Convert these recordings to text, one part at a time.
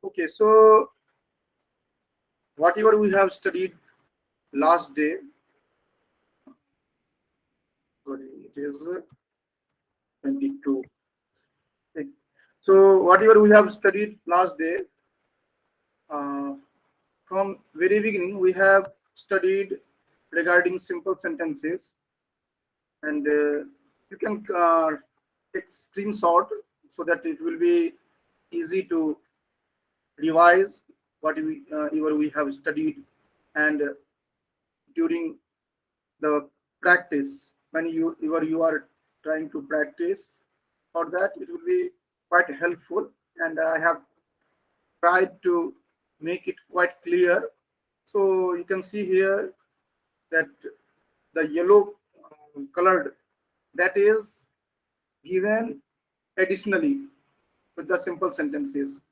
Okay, so whatever we have studied last day, sorry, it is 22. Okay. So whatever we have studied last day, uh, from very beginning we have studied regarding simple sentences, and you can take screenshot so that it will be easy to revise whatever we have studied, and during the practice, when you are trying to practice for that, it will be quite helpful, and I have tried to make it quite clear. So you can see here that the yellow colored, that is given additionally with the simple sentences.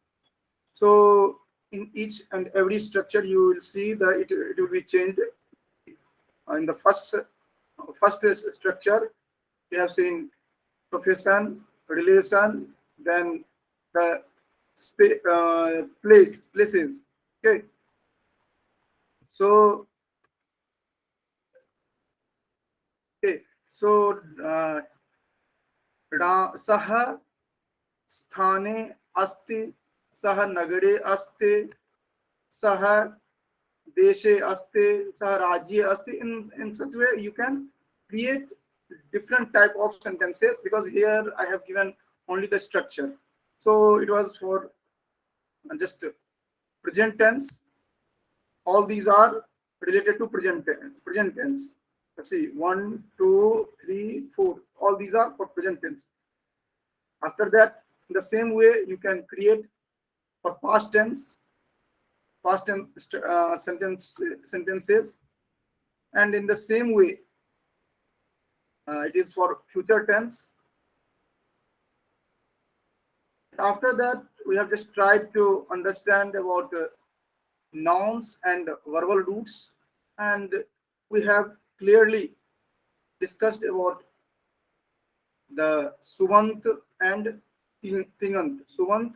So in each and every structure you will see that it will be changed. In the first structure we have seen profession, relation, then the places. Okay, so okay, so सः स्थाने अस्ति, सः नगरे अस्ति, सः देशे अस्ति, सः राज्ये अस्ति. In such way you can create different type of sentences, because here I have given only the structure. So it was for just present tense. All these are related to present tense. Let's see, 1, 2, 3, 4. All these are for present tense. After that, in the same way, you can create for past tense sentences, and in the same way, it is for future tense. After that, we have just tried to understand about nouns and verbal roots, and we have clearly discussed about the suvant and tingant. Suvant,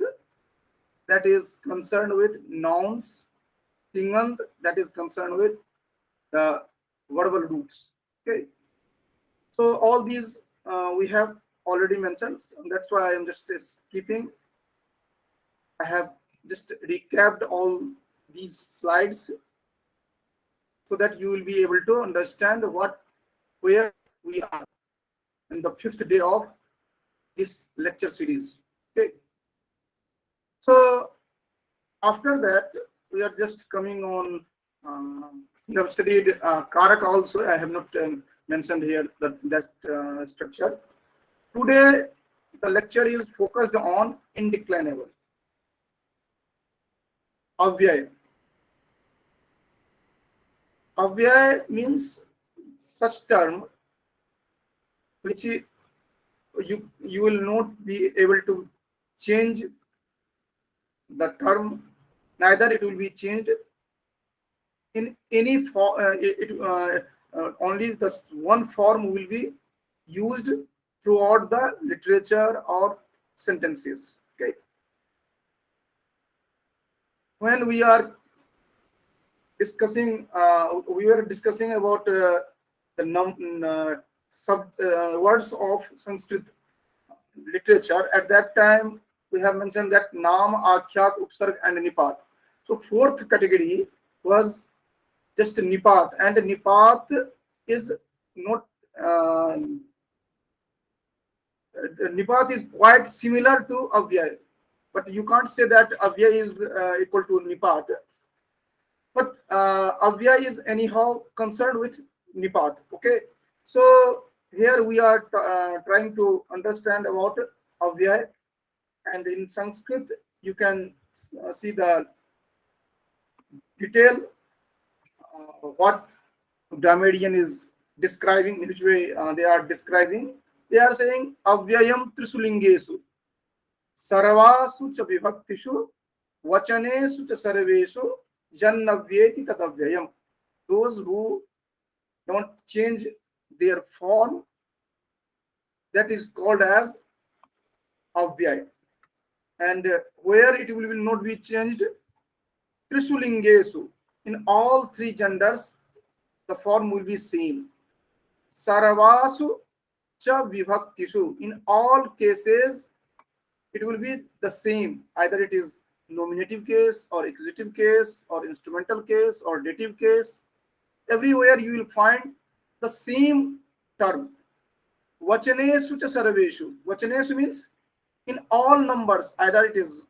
that is concerned with nouns, tingant, that is concerned with the verbal roots. Okay, so all these we have already mentioned, so that's why I am just skipping. I have just recapped all these slides so that you will be able to understand where we are in the 5th day of this lecture series. Okay, so after that we are just coming on. We have studied Karak also. I have not mentioned here that structure. Today the lecture is focused on indeclinable. Avyay. Avyay means such term which you will not be able to change the term, neither it will be changed in any form. Only this one form will be used throughout the literature or sentences. Okay, when we are discussing, we were discussing about the words of Sanskrit literature. At that time, we have mentioned that Naam, Akhyat, Upsarg, and Nipat. So 4th category was just Nipat, and Nipat is not. Nipat is quite similar to Avyay, but you can't say that Avyay is equal to Nipat. But Avyay is anyhow concerned with Nipat. Okay, so here we are trying to understand about Avyay, and in Sanskrit you can see the detail what grammarian is describing, in which way they are describing. They are saying Avyayam Trisulingesu Sarvasu cha vibhaktishu Vachanesu cha sarveshu Jannavyeti tatavyayam. Those who don't change their form, that is called as Avyay. and where it will not be changed. Trisulingesu, in all three genders, the form will be same. Saravasu cha vibhaktisu, in all cases, it will be the same. Either it is nominative case or accusative case or instrumental case or dative case. Everywhere you will find the same term. Vachanesu cha sarveshu. Vachanesu means in all numbers, either it is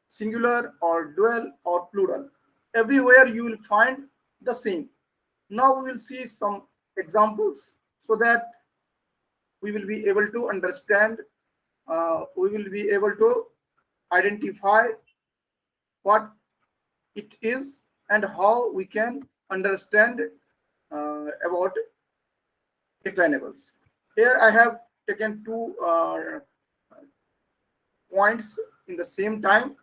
singular or dual or plural. Everywhere you will find the same. Now we will see some examples so that we will be able to understand, we will be able to identify what it is and how we can understand about declinables. Here I have taken two points in the same time.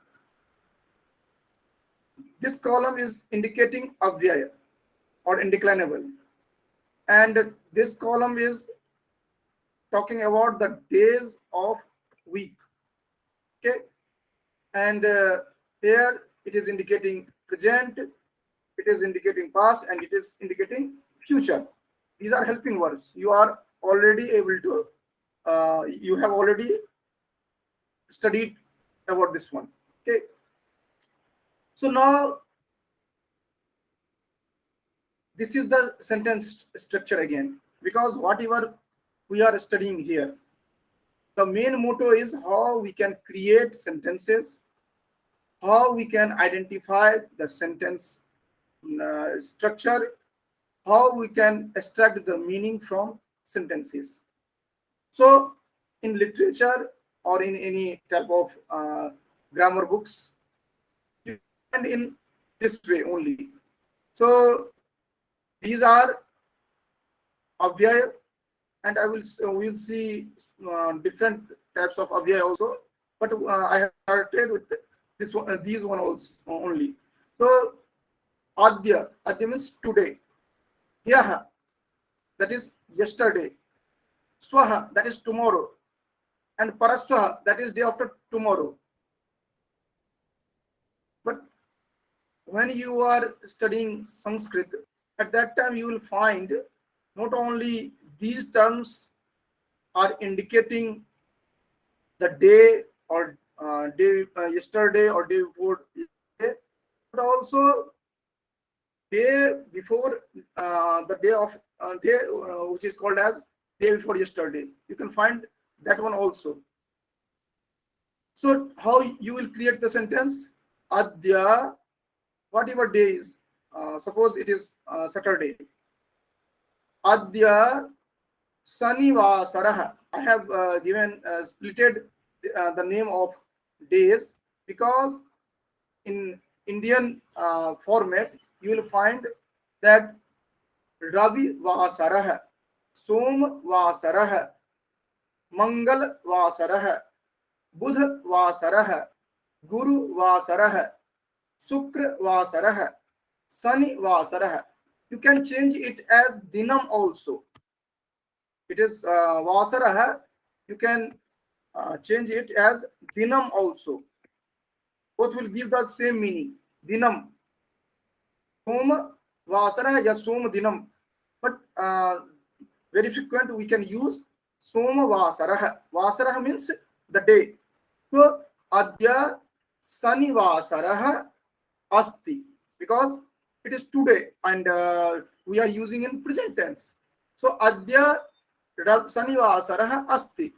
This column is indicating avyaya or indeclinable, and this column is talking about the days of week. Okay, and here it is indicating present, it is indicating past, and it is indicating future. These are helping verbs. You are already able to, you have already studied about this one. Okay, so now this is the sentence structure again, because whatever we are studying here, the main motto is how we can create sentences, how we can identify the sentence structure, how we can extract the meaning from sentences. So in literature or in any type of grammar books, you find in this way only. So these are avyaya, and we will see different types of avyaya also. But I have started with this one, these one also only. So adya means today. Hyaha, that is yesterday. Swaha, that is tomorrow. And paraswaha, that is day after tomorrow. But when you are studying Sanskrit, at that time you will find not only these terms are indicating the day or day yesterday or day before yesterday, but also day before the day of day which is called as day before yesterday. You can find that one also. So how you will create the sentence? Adya, whatever day is, suppose it is Saturday. Adya Sanivasarah. I have given splitted the name of days because in Indian format you will find that Ravi Vasarah, Som Vasarah, Mangal Vasarah, Budh Vasarah, Guru Vasarah, Shukra Vasarah, Sani Vasarah. You can change it as Dinam also. It is Vasarah. You can change it as Dinam also. Both will give the same meaning. Dinam. Soma Vasarah ya Soma Dinam. But very frequent we can use Soma Vasarah. Vasarah means the day. So Adya Sani Vasarah Asti, because it is today and we are using in present tense. So Adya Sani Vasarah Asti.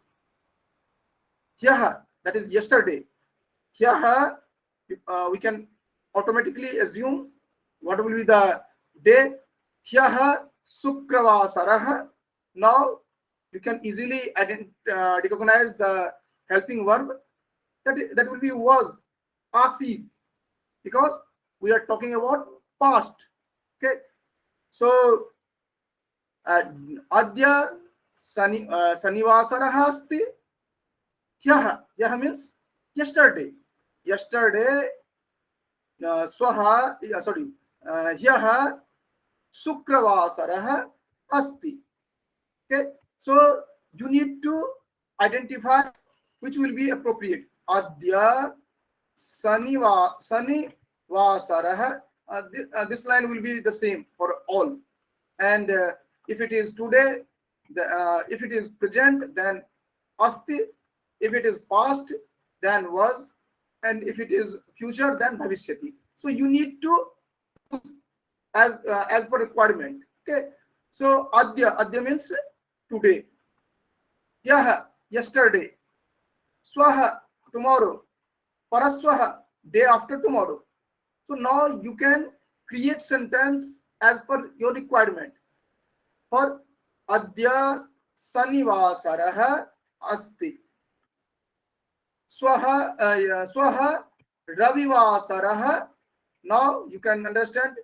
Hyaha, that is yesterday. Hyaha, we can automatically assume what will be the day. Hyaha Sukravasarah. Now you can easily recognize the helping verb. That will be was, asi, because we are talking about past. Okay, so adya sanivasarah asti. Hyaha means yesterday. Yesterday swaha, sorry, hyaha sukravasarah asti. Okay, so you need to identify which will be appropriate. Adya Sanivasarah. This line will be the same for all. And if it is today, if it is present, then asti. If it is past, then was. And if it is future, then bhavishyati. So you need to as per requirement. Okay. So adya means today. Yah yesterday. Swaha tomorrow. Paraswaha day after tomorrow. So now you can create sentence as per your requirement. For adya sanivasarah asti. Swaha ravivasarah. Now you can understand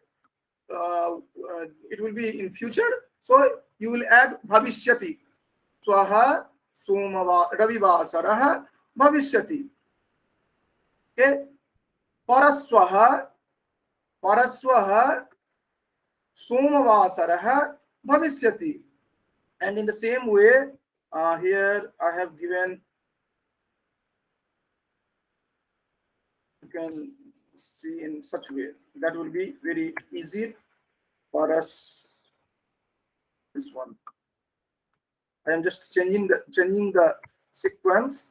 it will be in future. So you will add bhavishyati. Swaha ravivasarah bhavishyati. Okay. Paraswaha somavasarah bhavishyati. And in the same way, here I have given, you can see in such way that will be very easy for us. This one, I am just changing the sequence.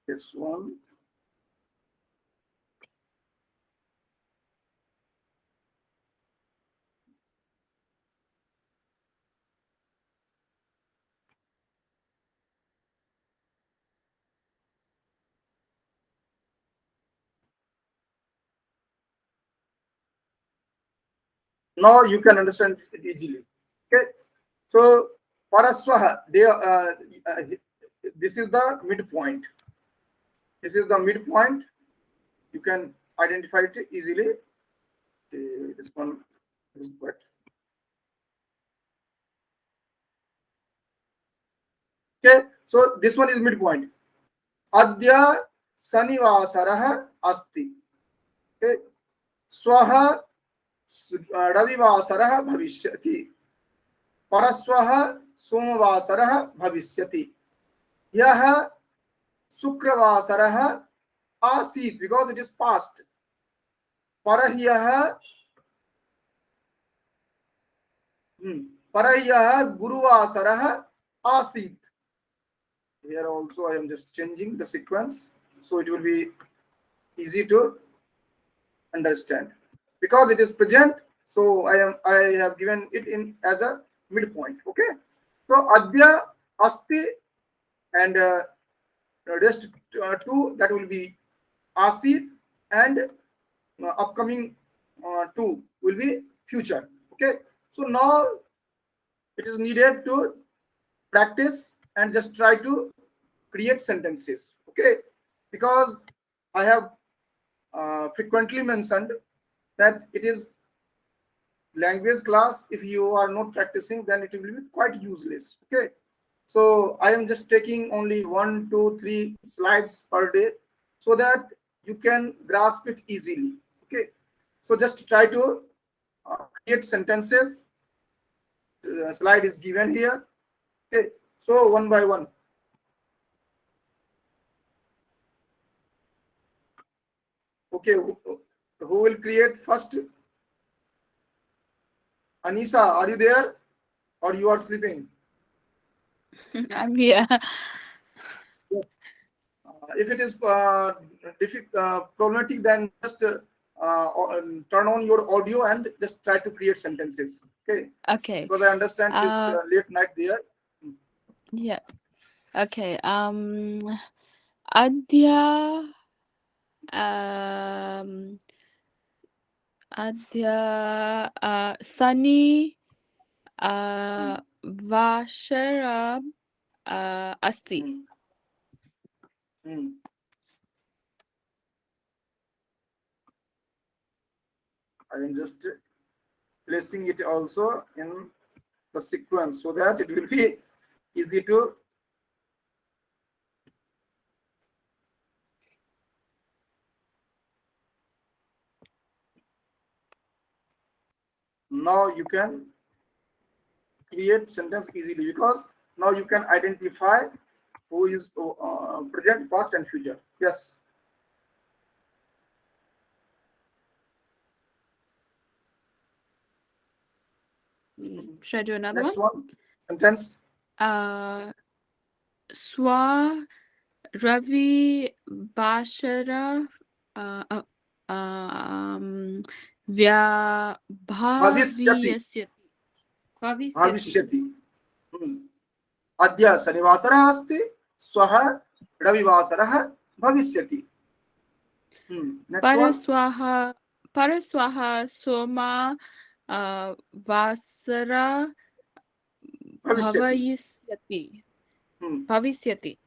This one. Now you can understand it easily. Okay. So paraswaha, this is the midpoint. This is the midpoint. You can identify it easily. This one is what. Okay. So this one is midpoint. Adya sanivasarah asti. Okay. Swaha रविवासरः भविष्यति. परस्वः सोमवासरः भविष्यति. यः शुक्रवासरः आसीत्, because it is past. परह्यः गुरुवासरः आसीत्. Here also I am just changing the sequence, so it will be easy to understand. Because it is present, so I have given it in as a midpoint. Okay. So adya, asti, and rest two, that will be asit, and upcoming two will be future. Okay. So now it is needed to practice and just try to create sentences. Okay. Because I have frequently mentioned that it is language class. If you are not practicing, then it will be quite useless. Okay. So I am just taking only 1, 2, 3 slides per day so that you can grasp it easily. Okay. So just try to create sentences. Slide is given here. Okay. So one by one. Okay. Who will create first? Anisa, are you there? Or you are sleeping? I'm here. If it is problematic, then just turn on your audio and just try to create sentences. Okay. Okay. Because I understand it is late night there. Yeah. Okay. Adya. Adya. Sunny. Vashara. Asti. I am just placing it also in the sequence so that it will be easy to now you can create sentence easily, because now you can identify who is present, past, and future. Yes. Should I do another Next one? one. Sentence. Swa Ravi Bashara Vya Bhavishyati. Bhaviyasyati. Bhavisyati. Bhavishyati. अद्य शनिवासरः अस्ति, श्वः रविवासरः भविष्यति. Next one. Paraswaha Soma Vasara Bhavishyati. Bhavisyati.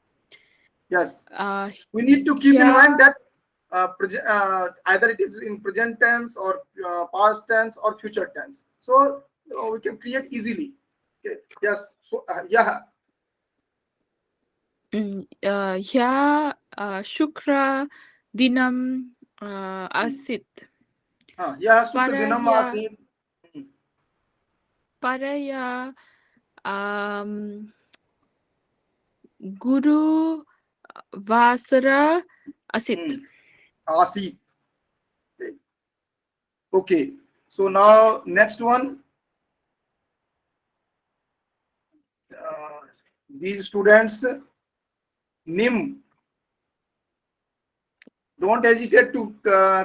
Yes. We need to keep in mind that either it is in present tense or past tense or future tense. So we can create easily. Okay. Yes. So yeah. Hya Shukra Dinam Asit. Yeah. Shukra dinam asit. Paraya Guru Vasara Asit. Asit. Okay. So now next one. These students, Nim, don't hesitate to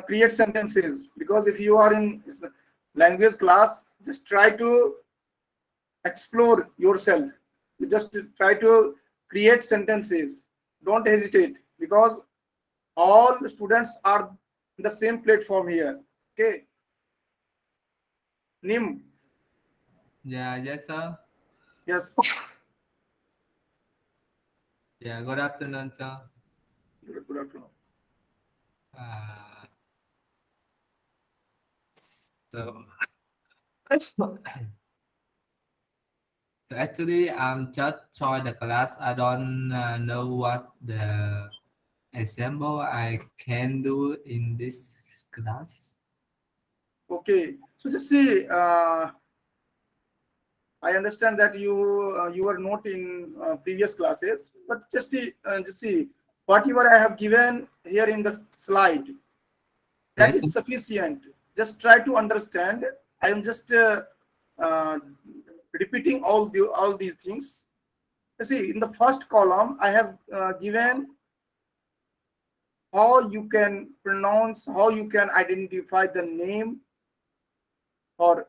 create sentences, because if you are in language class, just try to explore yourself. You just try to create sentences. Don't hesitate, because all students are in the same platform here. Okay. Nim. Yeah, yes, sir. Yes. Yeah, good afternoon, sir. Good afternoon. So actually, I'm just joined the class. I don't know what's the example I can do in this class. Okay. So just see. I understand that you were not in previous classes, but just see whatever I have given here in the slide. That Yes, is sufficient. Just try to understand. I am just repeating all these things. You see, in the first column, I have given how you can pronounce, how you can identify the name for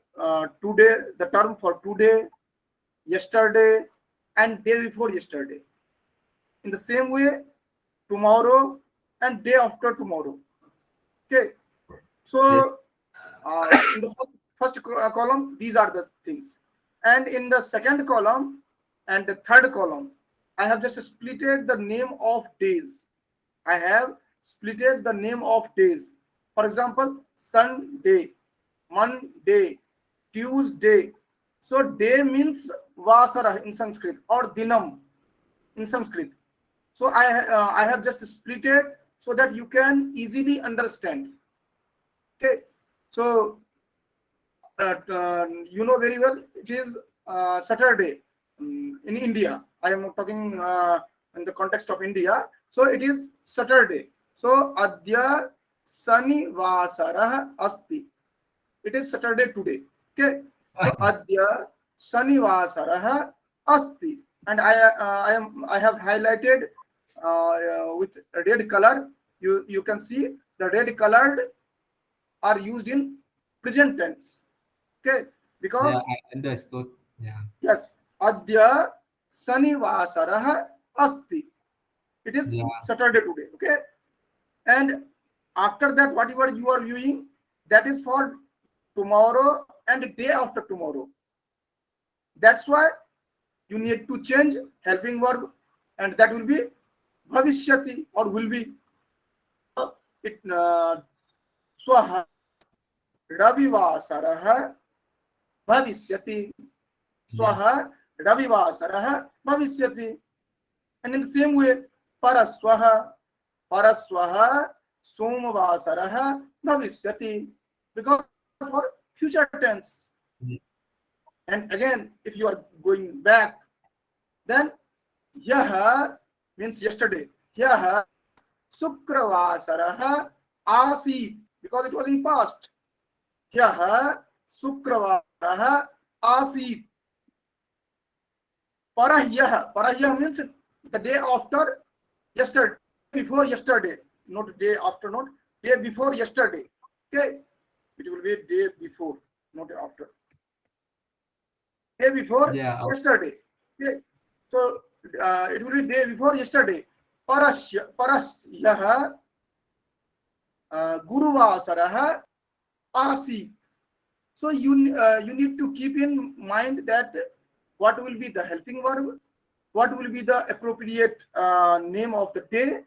today, the term for today, yesterday, and day before yesterday. In the same way, tomorrow and day after tomorrow. Okay. So in the first column, these are the things. And in the second column and the third column, I have just splitted the name of days. I have splitted the name of days. For example, Sunday, Monday, Tuesday. So day means Vasara in Sanskrit, or Dinam in Sanskrit. So I have just split it so that you can easily understand. Okay. So you know very well it is Saturday in India. I am talking in the context of India. So it is Saturday. So Adya Sanivasarah Asti. It is Saturday today. Okay. So Adya Sanivasarah Asti. And I have highlighted with red color. You can see the red colored are used in present tense. Okay, because yeah, I understood. Yeah. yes, Adya Sanivasarah Asti. It is Yeah. Saturday today. Okay, and after that, whatever you are viewing, that is for tomorrow and day after tomorrow. That's why you need to change helping verb, and that will be bhavishyati, or will be it swaha ravivasarah bhavishyati. Swaha ravivasarah bhavishyati. And in the same way, paraswaha somvasarah bhavishyati, because for future tense. Yeah. And again, if you are going back, then yah means yesterday. Here, Sukravasarah Asit, because it was in past. Here, Sukravasarah Asit. Parahyah means the day after yesterday, before yesterday, not day after, not day before yesterday. Okay, it will be day before, not after. Day before Yeah. yesterday. Okay, so it will be day before yesterday. Parasyah Guruvasarah Asi. So you need to keep in mind that what will be the helping verb, what will be the appropriate name of the day,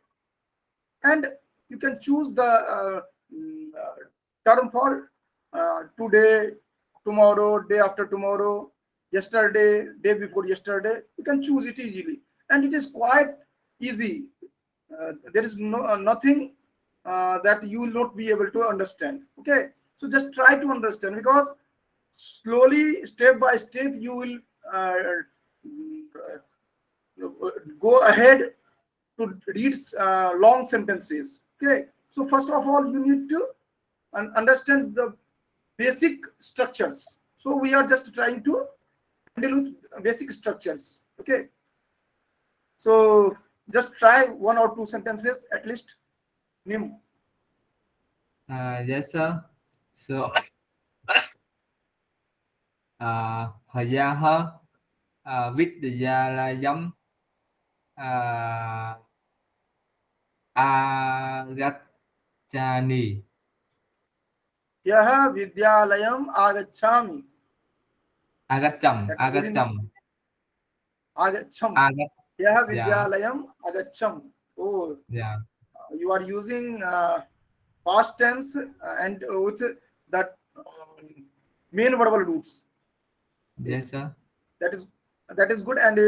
and you can choose the term for today, tomorrow, day after tomorrow, yesterday, day before yesterday. You can choose it easily, and it is quite easy. There is nothing that you will not be able to understand. Okay, so just try to understand, because slowly, step by step, you will go ahead to read long sentences. Okay, so first of all, you need to understand the basic structures. So we are just trying to handle with basic structures. Okay, so just try one or two sentences at least. Nim. Yes, sir. So, Hayaha Vidyalayam Agachani. Yaha Vidyalayam Agachami. Agacham. That is very nice. Agacham. Agacham. Agat. Yaha Yeah. Vidyalayam Agacham. Oh, Yeah. you are using past tense and with that main verbal roots. Yes, sir. That is good, and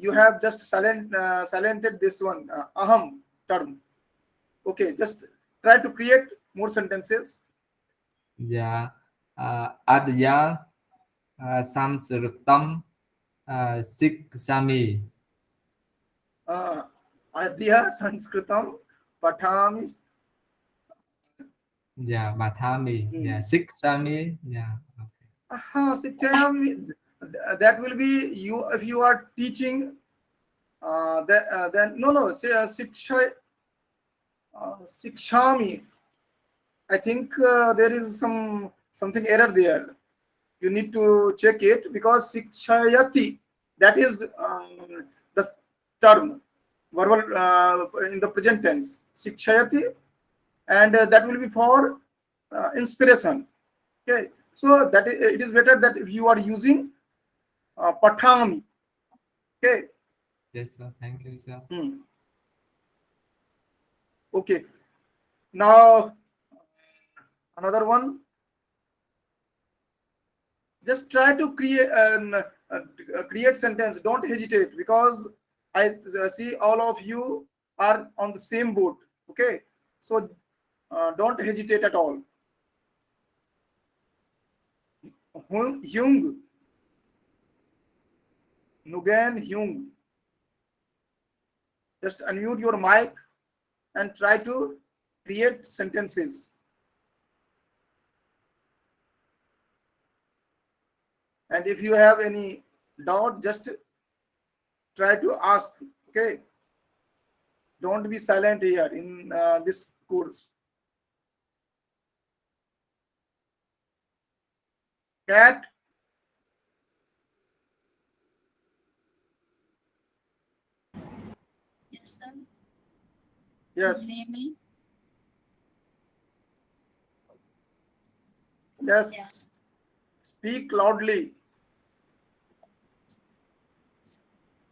you have just silented this one aham term. Okay, just try to create more sentences. Yeah. Adya Sanskritam Siksami. Adya Sanskritam Pathami. Yeah. Mathami. Yeah. Siksami. Yeah. Sikshayami, that will be you if you are teaching. Then no, say Sikshami. I think there is something error there. You need to check it, because Sikshayati, that is the term verbal in the present tense. Sikshayati, and that will be for inspiration. Okay, so that it is better that if you are using Pathami. Okay. Yes, sir. Thank you, sir. Okay. Now another one. Just try to create sentence. Don't hesitate, because I see all of you are on the same boat. Okay, so don't hesitate at all. Hyung, Nugan Hyung. Just unmute your mic and try to create sentences. And if you have any doubt, just try to ask. Okay, don't be silent here in this course. Cat. Yes, sir. Yes. Can you hear me? Yes. Yes. Speak loudly.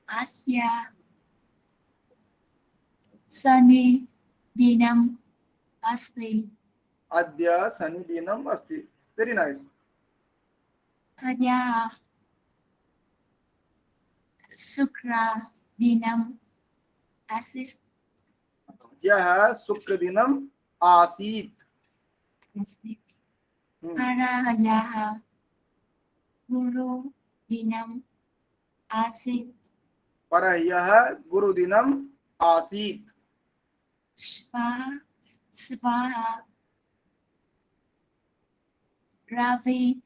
Asya Sani Dinam Asti Adya Sanidinam Asti. Very nice. Hanya Sukra Dinam Asis Yah Sukradinam Asit. Parayaha Guru Dinam Asit परह्यः गुरुदिनम् आसीत्. Svaha. Svaha. Ravi.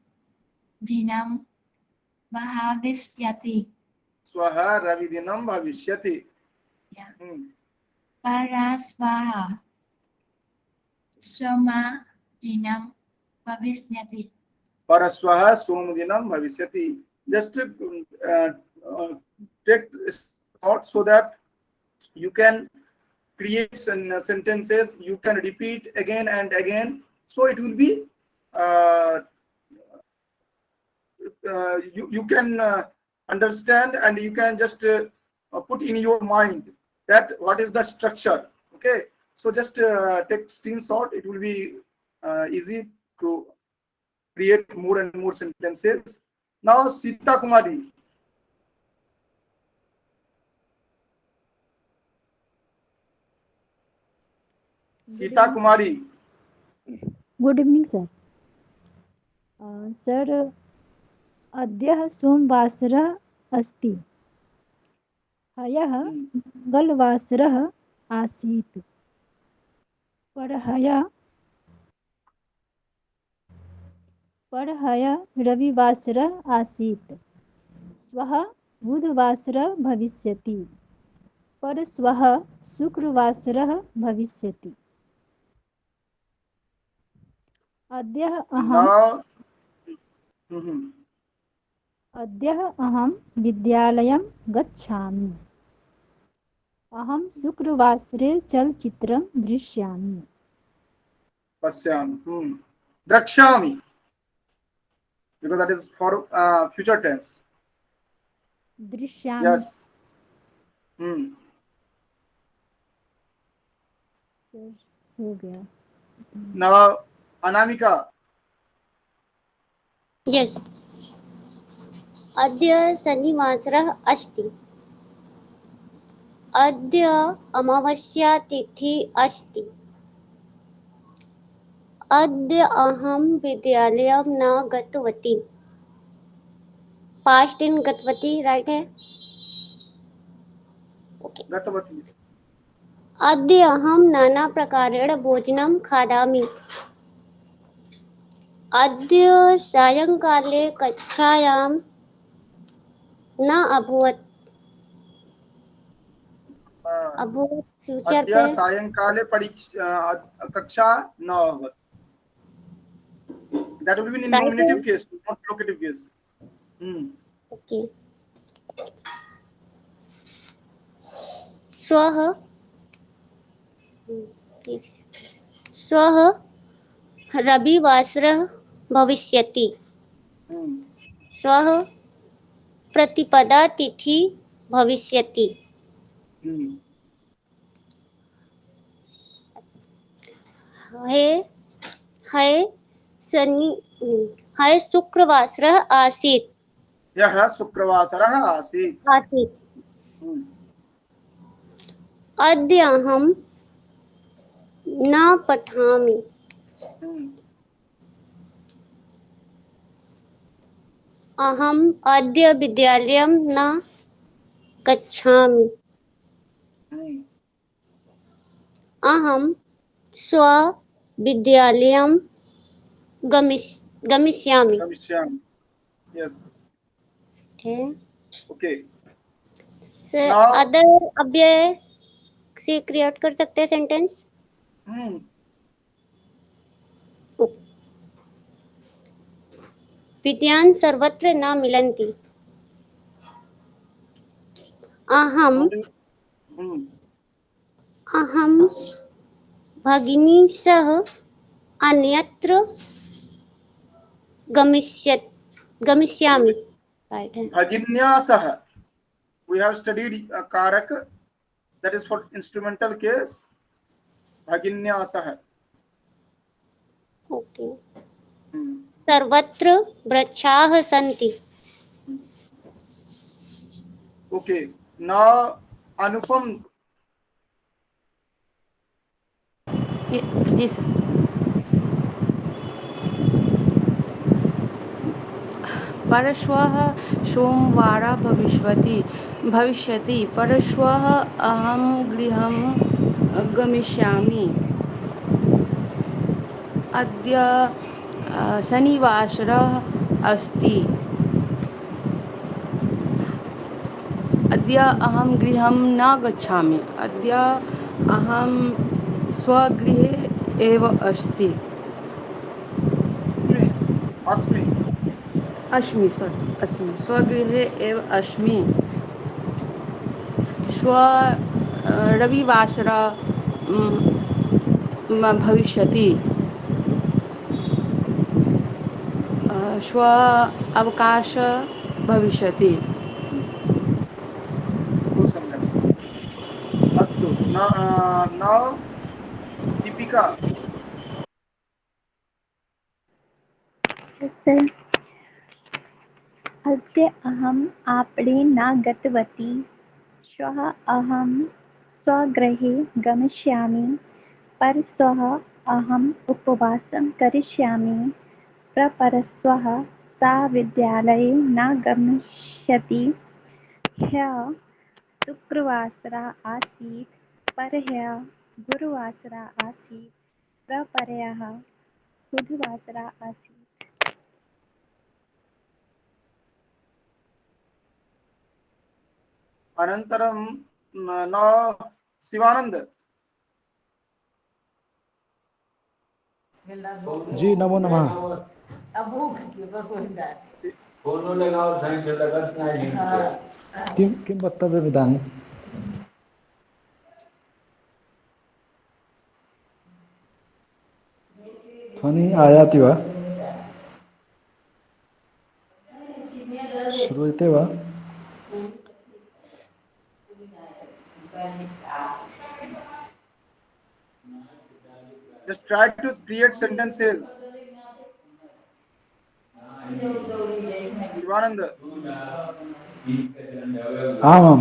Dinam. Bhavishyati. स्वः रविदिनं भविष्यति. Yeah. Hmm. Parasvaha. Soma. Dinam. Bhavishyati. परस्वः सोमदिनं भविष्यति. Just take thought so that you can create sentences, you can repeat again and again, so it will be you can understand, and you can just put in your mind that what is the structure. Okay, so just take screenshot, it will be easy to create more and more sentences. Now Sita Kumari. Sita Kumari. Good evening sir. Sir अद्य सोमवासरः अस्ति. ह्यः मंगलवासरः आसीत्. परह्यः रविवासरः आसीत्. श्वः बुधवासरः भविष्यति. परश्वः शुक्रवासरः भविष्यति. अद्य अहं विद्यालयं गच्छामि. अहं शुक्रवासरे चलचित्रं दृश्यामि. पश्यामि. द्रक्ष्यामि, because that is for future tense. दृश्यामि. Yes. Sir हो गया. Now Anamika. यस्. अद्य शनिवासरः अस्ति. अद्य अमावास्या तिथिः अस्ति. अद्य अहं विद्यालयं न गतवती. पास्ट इन गतवती राइट है. ओके. गतवती. अद्य अहं नाना प्रकारेण भोजनं खादामि. अद्य सायंकाले कक्षायां न अभवत्. अभवत् फ्यूचर अद्य पे. सायंकाले कक्षा न अभवत्. That will be in Right. nominative case, not locative case. Okay. श्वः रविवासरः भविष्यति. श्वः प्रतिपदा तिथिः भविष्यति. ह्यः शुक्रवासरः आसीत्. यः शुक्रवासरः आसीत्. अद्य अहं न पठामि. अहम् अद्य विद्यालयं न गच्छामि. अहं श्वः विद्यालयं गमिष्यामि. Yes. Okay. Okay. Sir other अव्यय से क्रिएट कर सकते हैं सेंटेंस. विद्यान् सर्वत्र न मिलन्ति. अहं भगिनी सह अन्यत्र गमिष्यामि. राइट है. Bhaginya sah. We have studied karak, that is for instrumental case. Bhaginya sah. Okay. सर्वत्र वृक्षाः सन्ति. Okay. Now Anupam. जी सर. परश्वः सोमवारः भविष्यति परश्वः अहं गृहं गमिष्यामि अद्य शनिवासरः अस्ति अद्य अहं गृहं न गच्छामि अद्य अहं स्वगृहे एव अस्मि अस्मि अस्मि स्वगृहे एव अस्मि रविवासरः भविष्यति श्व अवकाशः भविष्यति बहु सम्यक् अस्तु now दीपिका सर अद्य अहम् आपणे न गतवती श्वः अहं स्वगृहे गमिष्यामि परश्वः अहम् उपवासं करिष्यामि प्रपरश्वः सा विद्यालये न गमिष्यति ह्यः शुक्रवासरः आसीत् परह्यः गुरुवासरः आसीत् प्रपरह्यः बुधवासरः आसीत् अनन्तरं न शिवानंद जी नमो नमः किं वक्तव्यम् इदानीं ध्वनिः आयाति वा श्रूयते वा just try to create sentences Shivanand आमां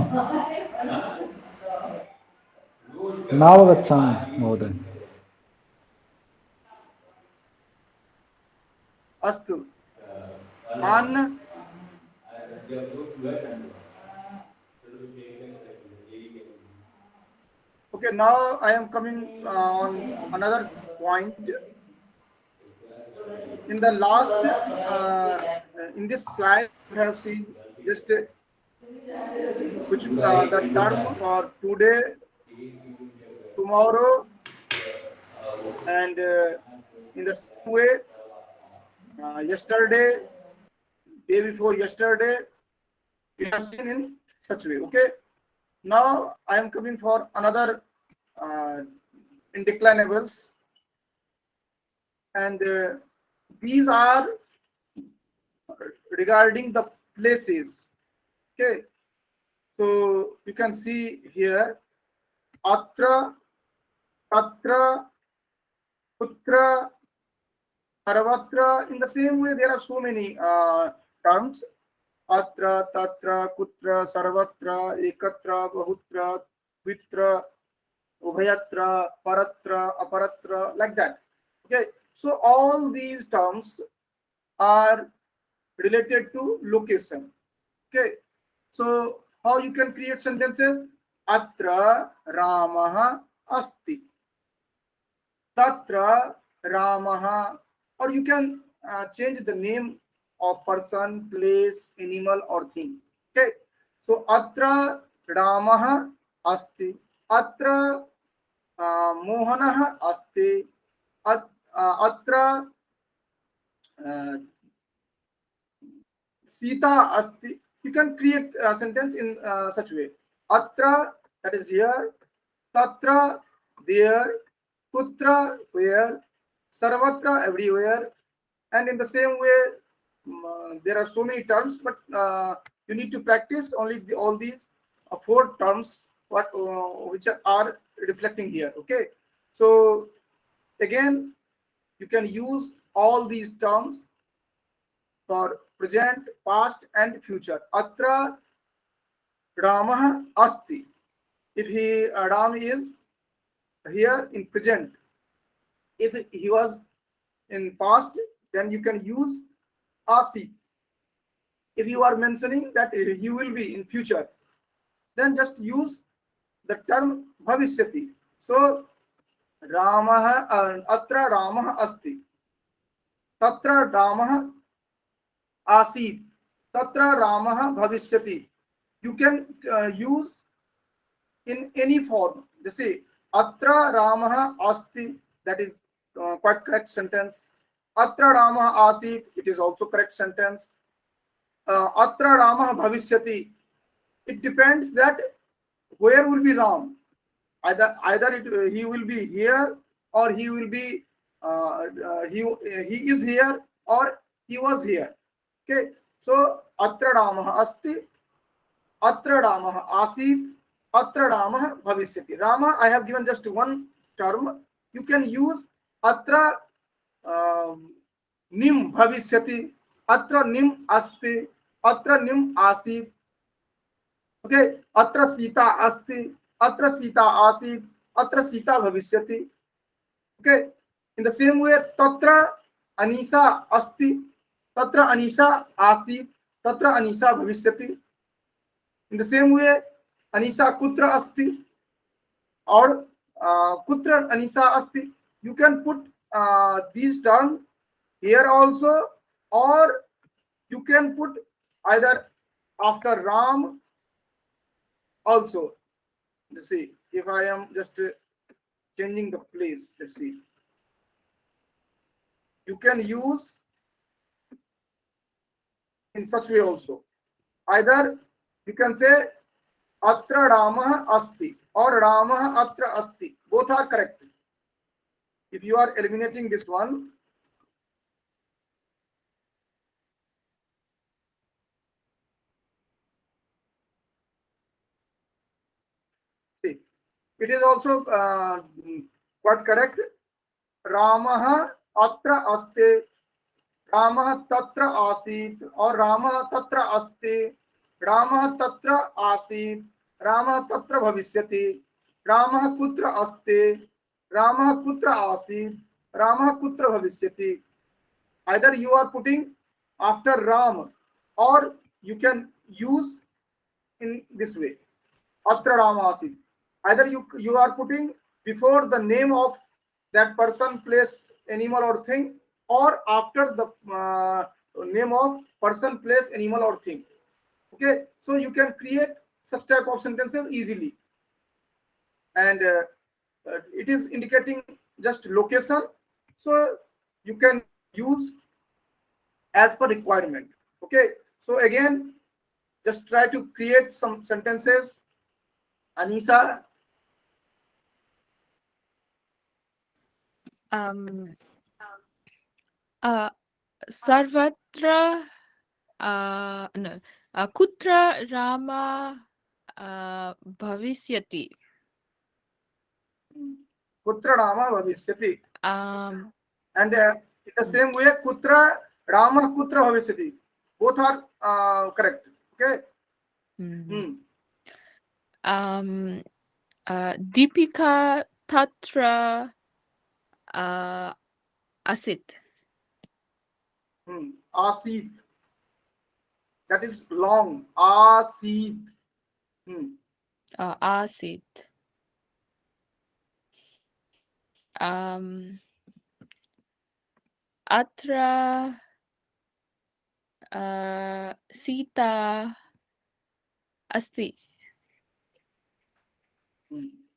नावगच्छामि महोदय अस्तु अन् okay now I am coming on another point in the last in this slide we have seen just which the term for today tomorrow and in the same way yesterday day before yesterday we have seen in such way. Okay, now I am coming for another indeclinables and these are regarding the places. Okay, so you can see here atra tatra putra sarvatra. In the same way there are so many terms atra tatra kutra sarvatra ekatra bahutra vitra ubhayatra paratra aparatra like that. Okay, so all these terms are related to location. Okay, so how you can create sentences atra ramah asti tatra ramah, or you can change the name of person, place, animal or thing. Okay, so atra ramah asti atra mohanah asti atra Sita asti. You can create a sentence in such way. Atra, that is here. Tatra, there. Putra, where. Sarvatra, everywhere. And in the same way, there are so many terms, but you need to practice only all these four terms which are reflecting here. Okay, so again you can use all these terms for present, past and future. Atra Ramah asti. If Ram is here in present, if he was in past, then you can use asi. if you are mentioning that he will be in future, then just use the term bhavishyati. So Ramah, atra Ramah asti, tatra Ramah asit, tatra Ramah bhavishyati. You can use in any form. Just say atra Ramah asti, that is quite correct sentence. Atra Ramah asit, it is also correct sentence. Atra Ramah bhavishyati, it depends that where will be Ram. Either he will be here, or he will be he is here, or he was here. Okay, so atra Ramah asti, atra Ramah asit, atra Ramah bhavishyati. Rama, I have given just one term. You can use atra nim bhavishyati, atra nim asti, atra nim asit. Okay, atra Sita asti, atra Sita asit, atra Sita bhavishyati. Okay, in the same way, tatra Anisha asti, tatra Anisha asit, tatra Anisha bhavishyati. In the same way, Anisha kutra asti, or kutra Anisha asti. You can put these terms here also, or you can put either after Ram also. Let's see if I am just changing the place. Let's see. You can use in such way also. Either you can say atra Ramah asti or Ramah atra asti. Both are correct. If you are eliminating this one, see, it is also quite correct. Ramah atra aste, Ramah tatra asit, or Ramah tatra aste, Ramah tatra asit, Ramah tatra bhavishyati, Ramah kutra aste, Ramah kutra asit, Ramah kutra bhavishyati. Either you are putting after Ram, or you can use in this way, atra Rama asit. Either you are putting before the name of that person, place, animal or thing, or after the name of person, place, animal or thing. Okay, so you can create such type of sentences easily, and it is indicating just location, so you can use as per requirement. Okay, so again, just try to create some sentences. Anisa, Sarvatra no, kutra Rama bhavisyati. Putra Rama bhavishyati. Um, And in the same way, Kutra Rama Kutra bhavishyati. Both are correct. Okay. Deepika Tatra Asit. Asit. That is long. Asit. Asit. Atra Sita Asti.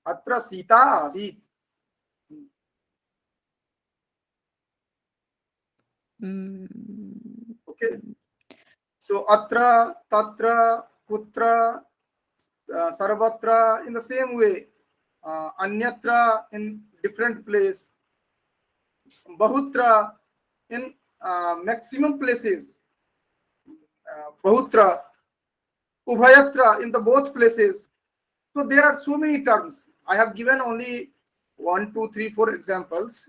Atra Sita Asit. Okay. So Atra, Tatra, Putra, Sarvatra, in the same way. Anyatra, in different place. Bahutra, in maximum places. Bahutra, Ubhayatra, in the both places. So there are so many terms. I have given only 1, 2, 3, 4 examples.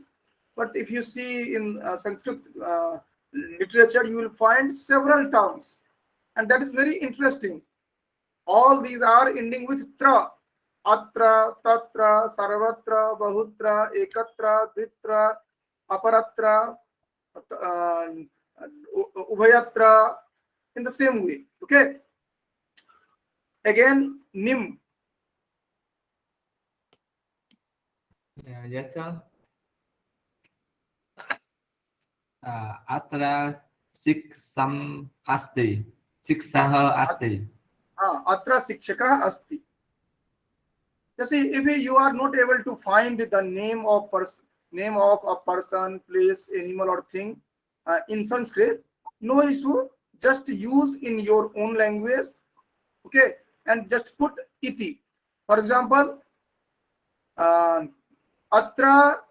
But if you see in Sanskrit literature, you will find several terms. And that is very interesting. All these are ending with tra. Atra, tatra, sarvatra, bahutra, ekatra, dvitra, aparatra, ubhayatra, in the same way. Okay. Again, nim. Yeah, yes, sir. Atra Siksam Asti. Siksaha Asti. Atra shikshaka asti. You see, if you are not able to find the name of a person, place, animal, or thing in Sanskrit, no issue. Just use in your own language, okay, and just put iti. For example, atra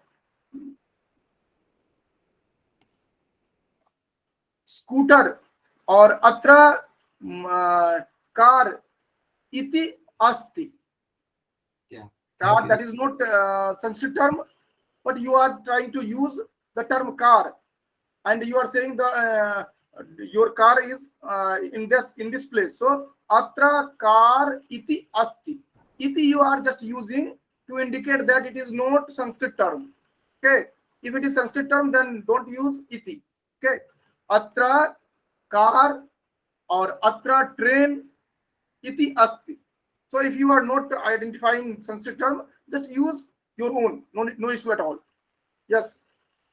scooter or atra car iti asti. Yeah. Car, that is not Sanskrit term, but you are trying to use the term car, and you are saying the your car is in this place. So atra car iti asti. Iti you are just using to indicate that it is not Sanskrit term. Okay, if it is Sanskrit term, then don't use iti. Okay, atra car or atra train iti asti. So if you are not identifying Sanskrit term, just use your own. No issue at all. Yes,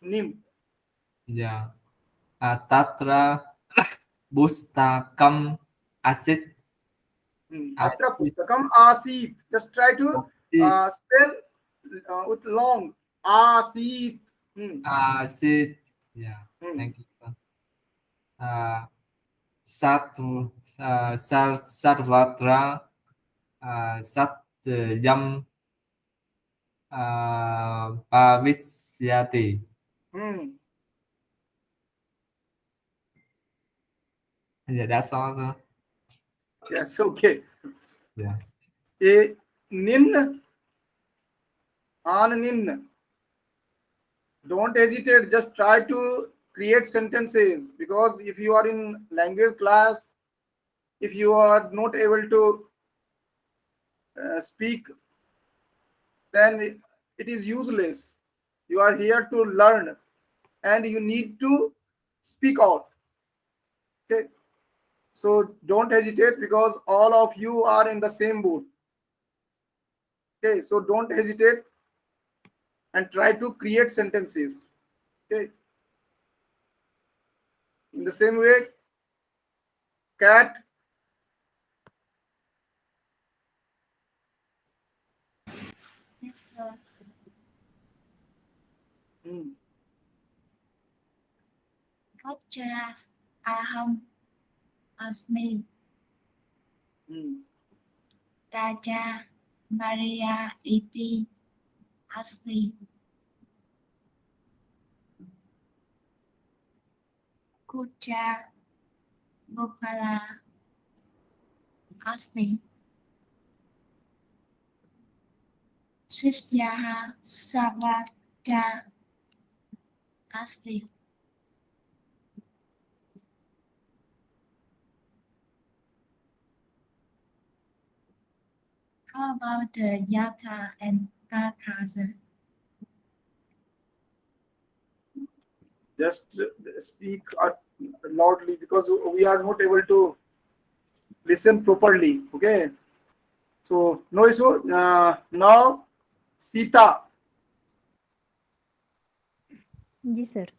nim. Yeah. Tatra Bustakam Asit. Atra pustakam asit. Just try to spell with long asit. Asit. Yeah. Thank you, sir. Sarvatra Satyam Pavisyati. Yeah, that's all, sir. Yes, okay. Yeah. A nin, an nin. Don't hesitate. Just try to create sentences, because if you are in language class, if you are not able to speak, then it is useless. You are here to learn, and you need to speak out. Okay, so don't hesitate, because all of you are in the same boat. Okay, so don't hesitate and try to create sentences. Okay, in the same way, cat. Varsha aham asmi. Raja Maria iti asti. Kucha Gopala asti. Sisyaha Savaka asti. How about the Yata and Tata, sir? Just speak loudly, because we are not able to listen properly. Okay, so no issue. Now Sita. Ji sir.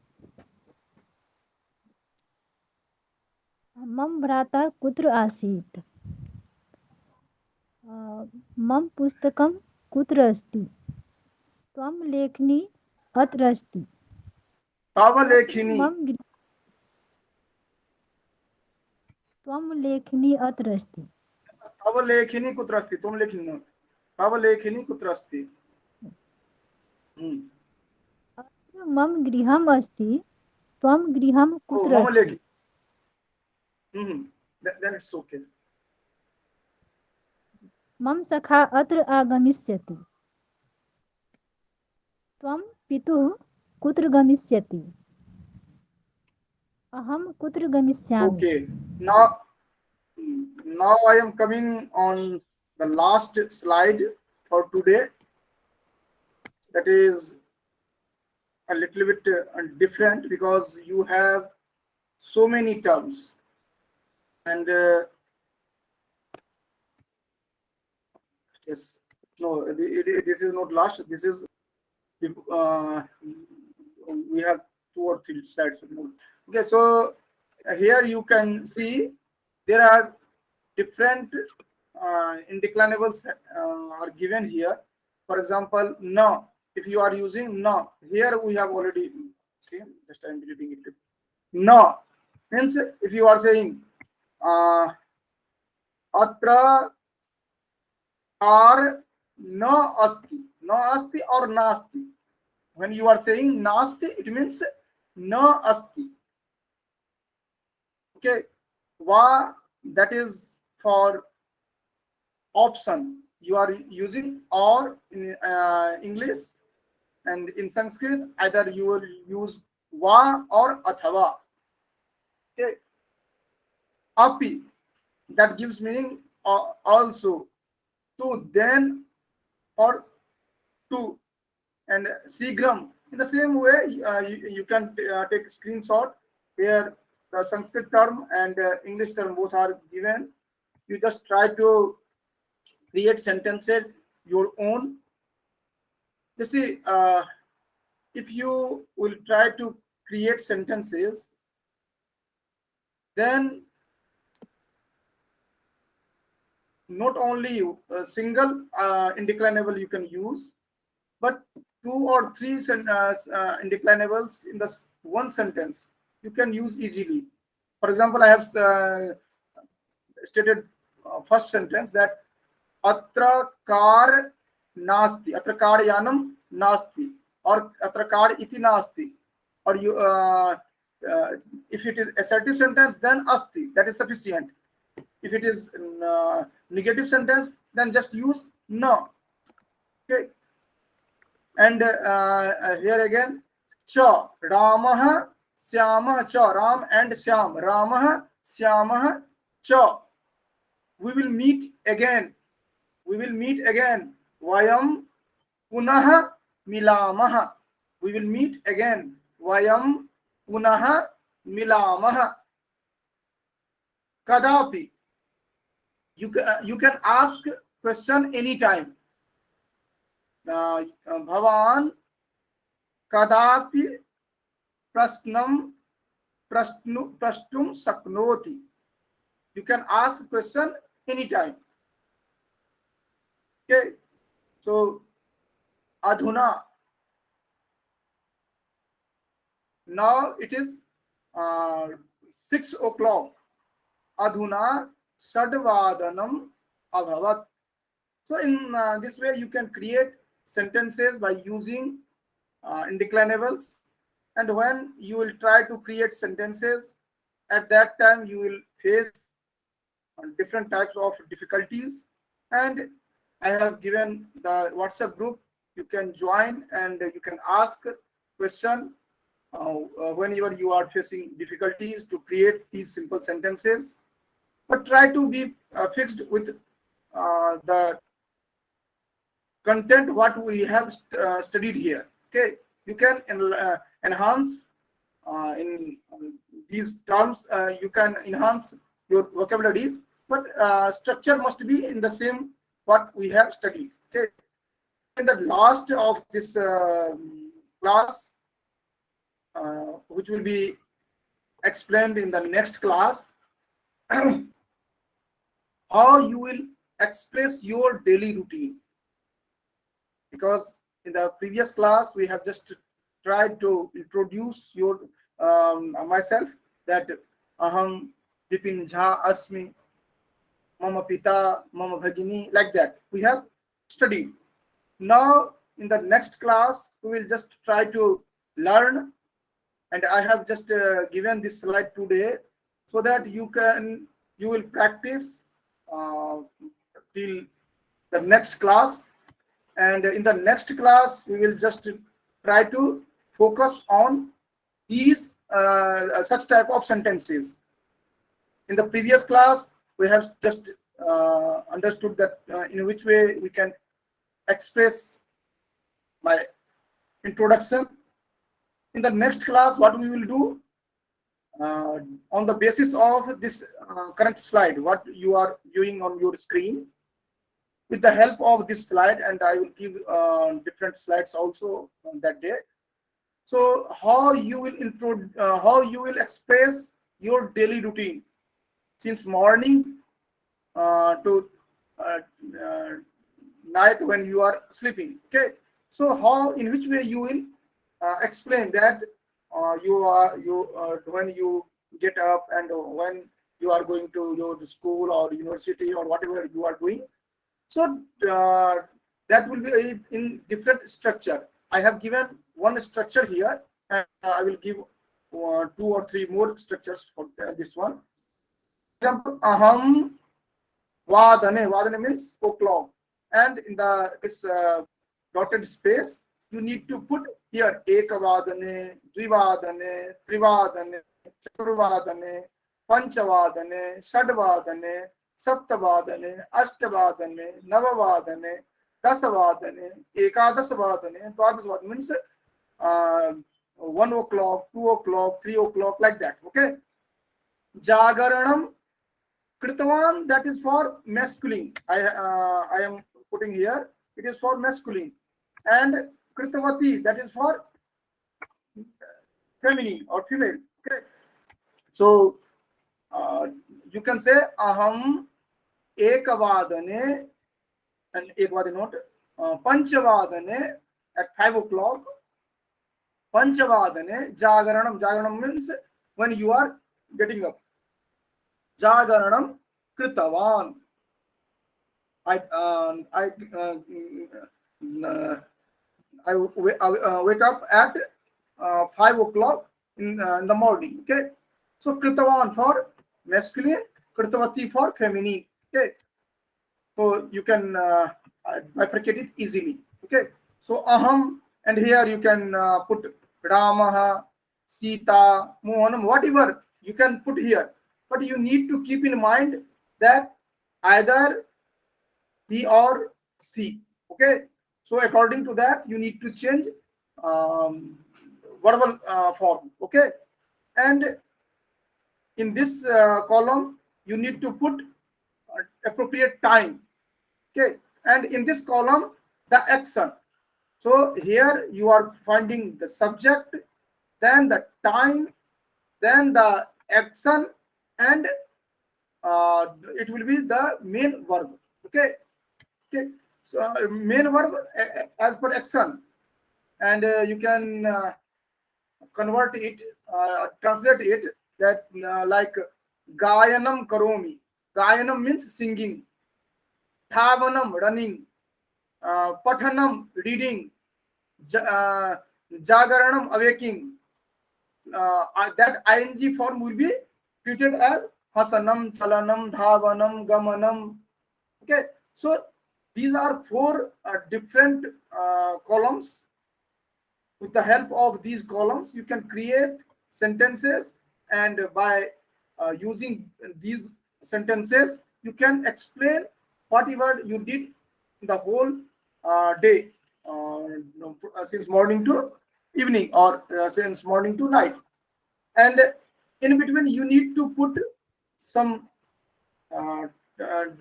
मम भ्राता कुत्र आसीत्? मम पुस्तकं कुत्र अस्ति? त्वं लेखनी अत्र अस्ति। तव लेखिनी. त्वं लेखनी अत्र अस्ति। तव लेखिनी कुत्र अस्ति? त्वं लेखिनी. तव लेखिनी कुत्र अस्ति? अत्र मम गृहम् अस्ति। त्वं गृहं कुत्र मम अस्ति? लेखिनी. Then it's okay. मम सखा अत्र आगमिष्यति। त्वं पितुः कुत्र गमिष्यति? अहं कुत्र गमिष्यामि? Okay. Now I am coming on the last slide for today. That is a little bit different, because you have so many terms. And yes, no, this is not last. This is we have 2 or 3 slides more. Okay, so here you can see there are different indeclinables are given here. For example, no. If you are using no, here we have already seen. Just I am deleting it. No means if you are saying atra or no asti or nasti. When you are saying nasti, it means no asti. Okay, va, that is for option. You are using or in English, and in Sanskrit either you will use va or athava. Okay, api, that gives meaning also, to, then, or to. And sigram, in the same way, you can take screenshot where the Sanskrit term and English term both are given. You just try to create sentences your own. You see, if you will try to create sentences, then not only a single indeclinable you can use, but 2 or 3 indeclinables in the one sentence you can use easily. For example, I have stated first sentence that atra kar nasti, atra kar yanam nasti, or atra kar iti nasti. Or you, if it is assertive sentence, then asti, that is sufficient. If it is negative sentence, then just use no. Okay. And here again, cha, Ramah, Syamah, cha, Ram and Syam, Ramah, Syamah, cha. We will meet again. We will meet again. Vayam punaha milamah. We will meet again. Vayam punaha milamah. Kadapi. You can ask question anytime. Bhavan kadapi prasnam prashtum saknoti. You can ask question anytime. Okay, so adhuna, now it is 6 o'clock. Adhuna shadvadanam abhavat. So in this way you can create sentences by using indeclinables, and when you will try to create sentences, at that time you will face different types of difficulties. And I have given the WhatsApp group. You can join and you can ask question whenever you are facing difficulties to create these simple sentences. But try to be fixed with the content what we have studied here. Okay, you can enhance in these terms. You can enhance your vocabularies, but structure must be in the same what we have studied. Okay, in the last of this class, which will be explained in the next class, how you will express your daily routine. Because in the previous class we have just tried to introduce your myself, that aham Bipin Jha asmi, mama pita, mama bhagini, like that we have studied. Now in the next class we will just try to learn, and I have just given this slide today so that you will practice till the next class. And in the next class we will just try to focus on these such type of sentences. In the previous class we have just understood that in which way we can express my introduction. In the next class what we will do, on the basis of this current slide, what you are viewing on your screen, with the help of this slide, and I will give different slides also on that day. So how you will express your daily routine since morning to night when you are sleeping. Okay, so how, in which way you will explain that when you get up and when you are going to your school or university or whatever you are doing. So that will be in different structure. I have given one structure here, and I will give 2 or 3 more structures for this one. For example, aham vadane means o'clock, and in this dotted space, you need to put here ekavadane, dvivadane, trivadane, chaturvadane, panchavadane, shadvadane, saptavadane, ashtavadane, navavadane, dasavadane, ekadasavadane, dwadasavadane means 1 o'clock, 2 o'clock, 3 o'clock, like that. Okay. Jagaranam Kritavan, that is for masculine. I am putting here. It is for masculine. And Kritavati, that is for feminine or female. Okay. So you can say aham ekavadane, and ekavadane not panchavadane at 5 o'clock. Panchavadane jagaranam. Jagaranam means when you are getting up. Jagaranam kritavan. I wake up at 5 o'clock in the morning. Okay, so kritavan for masculine, kritavati for feminine. Okay, so you can bifurcate it easily. Okay, so aham, and here you can put Ramaha, Sita, Mohanam, whatever you can put here, but you need to keep in mind that either he or she. Okay, so according to that, you need to change verbal form. Okay, and in this column, you need to put appropriate time. Okay, and in this column, the action. So here you are finding the subject, then the time, then the action, and it will be the main verb. Okay, okay. So main verb as per action, and you can convert it, translate it that like gayanam karomi. Gayanam means singing. Dhavanam running. Pathanam reading. Jagaranam awaking. That ing form will be treated as hasanam, chalanam, dhavanam, gamanam. Okay, so these are 4 different columns. With the help of these columns, you can create sentences, and by using these sentences, you can explain whatever you did in the whole day, since morning to evening, or since morning to night. And in between, you need to put some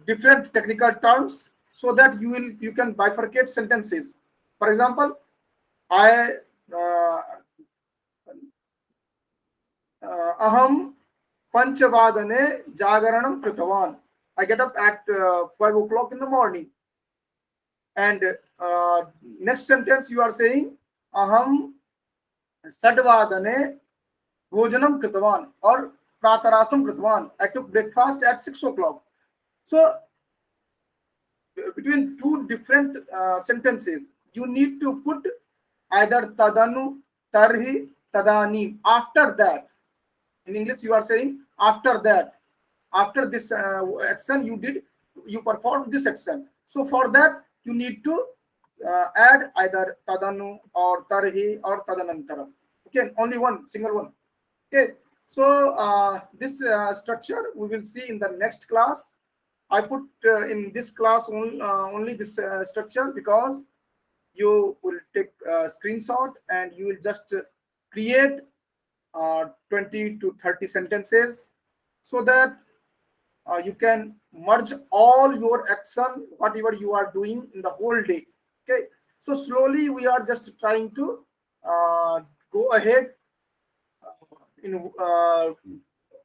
different technical terms so that you can bifurcate sentences. For example, aham panchavadane jagaranam kritavan. I get up at 5 o'clock in the morning. And next sentence you are saying aham sadvadane bhojanam kritavan, or pratarasam kritavan. I took breakfast at 6 o'clock. So between 2 different sentences, you need to put either tadanu, tarhi, tadani. After that, in English you are saying after that, after this action you perform this action. So for that you need to add either tadanu or tarhi or tadanantaram. Okay, only one, single one. Okay, so this structure we will see in the next class. I put in this class only this structure because you will take a screenshot and you will just create 20 to 30 sentences, so that you can merge all your action, whatever you are doing in the whole day. Okay, so slowly we are just trying to go ahead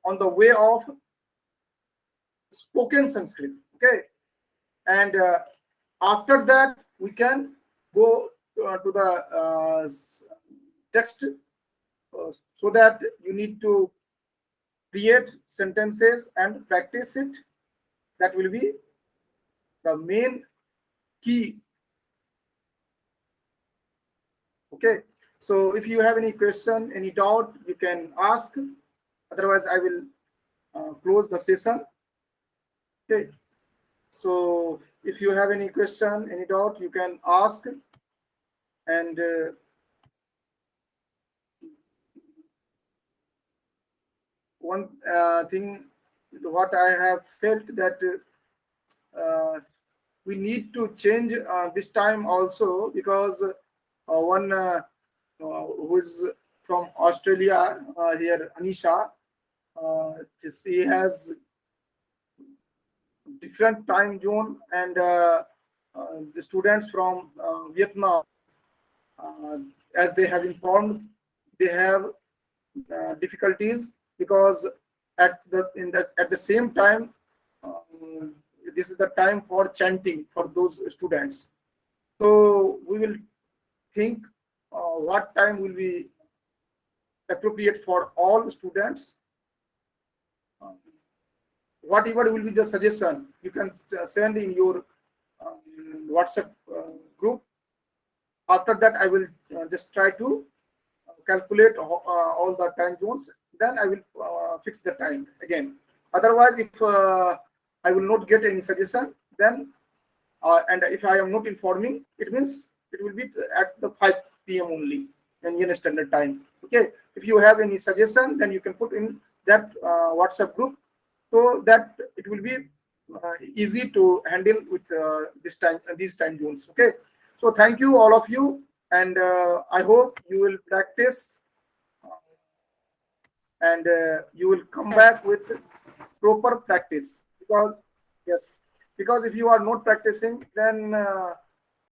on the way of spoken Sanskrit. Okay, and after that we can go to the text, so that you need to create sentences and practice it. That will be the main key. Okay, so if you have any question, any doubt, you can ask. Otherwise, I will close the session. Okay, so if you have any question, any doubt, you can ask. And one thing, what I have felt that we need to change this time also, because one who is from Australia here, Anisha, she has different time zone, and the students from Vietnam, as they have informed, they have difficulties, because at the same time, this is the time for chanting for those students. So we will think what time will be appropriate for all students. Whatever will be the suggestion, you can send in your WhatsApp group. After that, I will just try to calculate all the time zones. Then I will fix the time again. Otherwise, if I will not get any suggestion, then and if I am not informing, it means it will be at the 5 p.m. only, Indian Standard Time. Okay. If you have any suggestion, then you can put in that WhatsApp group, so that it will be easy to handle with these time zones. Okay. So thank you all of you, and I hope you will practice, and you will come back with proper practice. Because yes, because if you are not practicing, then